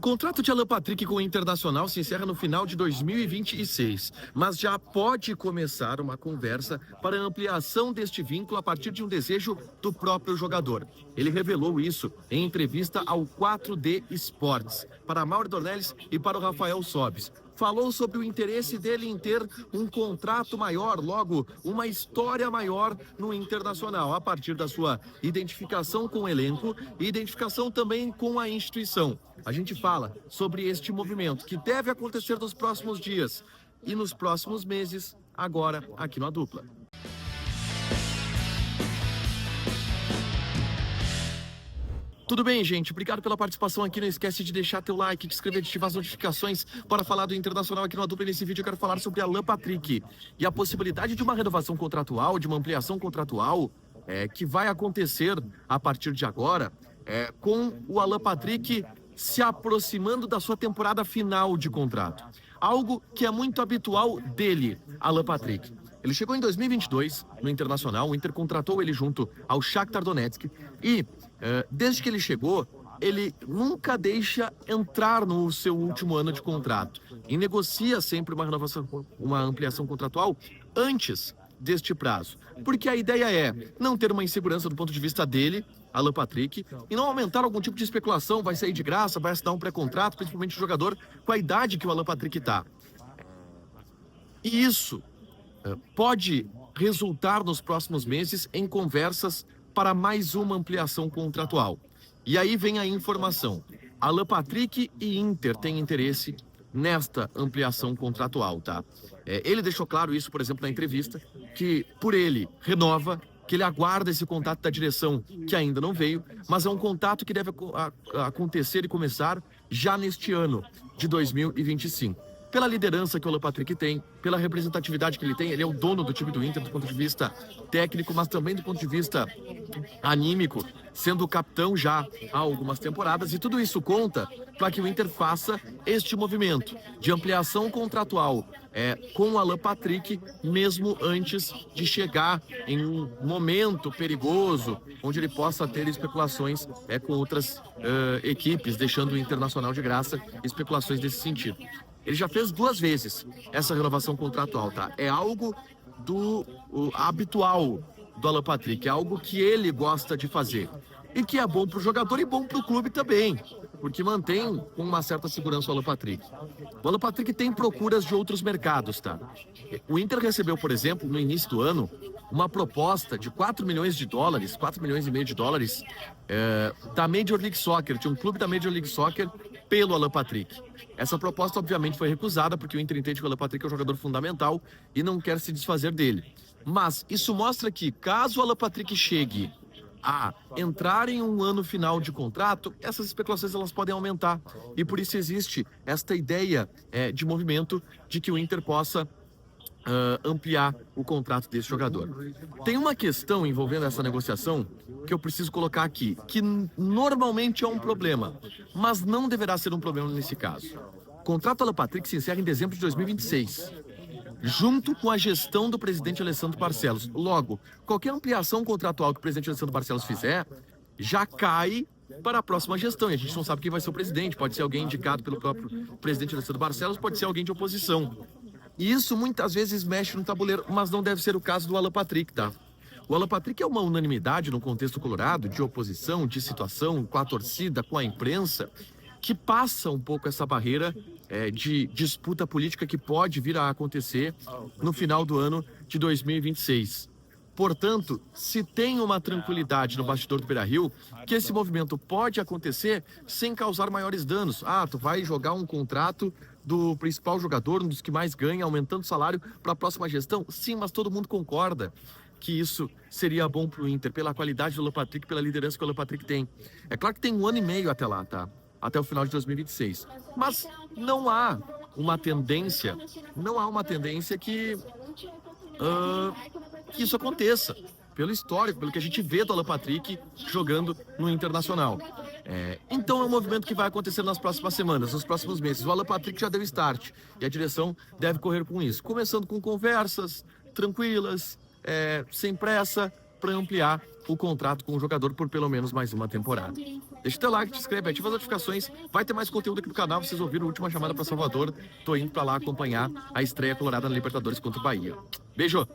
O contrato de Alan Patrick com o Internacional se encerra no final de 2026, mas já pode começar uma conversa para a ampliação deste vínculo a partir de um desejo do próprio jogador. Ele revelou isso em entrevista ao 4D Esportes, para Mauro Dornelles e para o Rafael Sobis. Falou sobre o interesse dele em ter um contrato maior, logo, uma história maior no Internacional, a partir da sua identificação com o elenco e identificação também com a instituição. A gente fala sobre este movimento que deve acontecer nos próximos dias e nos próximos meses, agora aqui no A Dupla. Tudo bem, gente? Obrigado pela participação aqui. Não esquece de deixar teu like, de inscrever, de ativar as notificações para falar do Internacional aqui no A Dupla. Nesse vídeo eu quero falar sobre Alan Patrick e a possibilidade de uma renovação contratual, de uma ampliação contratual que vai acontecer a partir de agora, com o Alan Patrick se aproximando da sua temporada final de contrato. Algo que é muito habitual dele, Alan Patrick. Ele chegou em 2022 no Internacional, o Inter contratou ele junto ao Shakhtar Donetsk e, desde que ele chegou, ele nunca deixa entrar no seu último ano de contrato e negocia sempre uma renovação, uma ampliação contratual antes deste prazo. Porque a ideia é não ter uma insegurança do ponto de vista dele, Alan Patrick, e não aumentar algum tipo de especulação, vai sair de graça, vai assinar um pré-contrato, principalmente o jogador com a idade que o Alan Patrick está. E isso pode resultar nos próximos meses em conversas para mais uma ampliação contratual. E aí vem a informação. Alan Patrick e Inter têm interesse nesta ampliação contratual, tá? Ele deixou claro isso, por exemplo, na entrevista, que por ele renova, que ele aguarda esse contato da direção que ainda não veio, mas é um contato que deve acontecer e começar já neste ano de 2025. Pela liderança que o Alan Patrick tem, pela representatividade que ele tem, ele é o dono do time do Inter do ponto de vista técnico, mas também do ponto de vista anímico, sendo o capitão já há algumas temporadas, e tudo isso conta para que o Inter faça este movimento de ampliação contratual com o Alan Patrick, mesmo antes de chegar em um momento perigoso, onde ele possa ter especulações com outras equipes, deixando o Internacional de graça, especulações desse sentido. Ele já fez 2 vezes essa renovação contratual, tá? É algo habitual do Alan Patrick, é algo que ele gosta de fazer. E que é bom para o jogador e bom para o clube também, porque mantém com uma certa segurança o Alan Patrick. O Alan Patrick tem procuras de outros mercados, tá? O Inter recebeu, por exemplo, no início do ano, uma proposta de 4 milhões de dólares, 4 milhões e meio de dólares, da Major League Soccer, de um clube da Major League Soccer, pelo Alan Patrick. Essa proposta, obviamente, foi recusada, porque o Inter entende que o Alan Patrick é um jogador fundamental e não quer se desfazer dele. Mas isso mostra que, caso o Alan Patrick chegue a entrar em um ano final de contrato, essas especulações elas podem aumentar. E por isso existe esta ideia de movimento de que o Inter possa ampliar o contrato desse jogador. Tem uma questão envolvendo essa negociação que eu preciso colocar aqui, que normalmente é um problema, mas não deverá ser um problema nesse caso. O contrato Alan Patrick se encerra em dezembro de 2026, junto com a gestão do presidente Alessandro Barcelos. Logo, qualquer ampliação contratual que o presidente Alessandro Barcelos fizer, já cai para a próxima gestão, e a gente não sabe quem vai ser o presidente, pode ser alguém indicado pelo próprio presidente Alessandro Barcelos, pode ser alguém de oposição. E isso muitas vezes mexe no tabuleiro, mas não deve ser o caso do Alan Patrick, tá? O Alan Patrick é uma unanimidade no contexto colorado, de oposição, de situação, com a torcida, com a imprensa, que passa um pouco essa barreira de disputa política que pode vir a acontecer no final do ano de 2026. Portanto, se tem uma tranquilidade no bastidor do Beira-Rio, que esse movimento pode acontecer sem causar maiores danos. Ah, tu vai jogar um contrato do principal jogador, um dos que mais ganha, aumentando o salário para a próxima gestão? Sim, mas todo mundo concorda que isso seria bom para o Inter, pela qualidade do Alan Patrick, pela liderança que o Alan Patrick tem. É claro que tem 1 ano e meio até lá, tá? Até o final de 2026. Mas não há uma tendência que isso aconteça, pelo histórico, pelo que a gente vê do Alan Patrick jogando no Internacional. Então é um movimento que vai acontecer nas próximas semanas, nos próximos meses. O Alan Patrick já deu start e a direção deve correr com isso, começando com conversas tranquilas, sem pressa, para ampliar o contrato com o jogador por pelo menos mais uma temporada. Deixa o teu like, te inscreve, ativa as notificações. Vai ter mais conteúdo aqui no canal. Vocês ouviram a última chamada para Salvador. Tô indo para lá acompanhar a estreia colorada na Libertadores contra o Bahia. Beijo!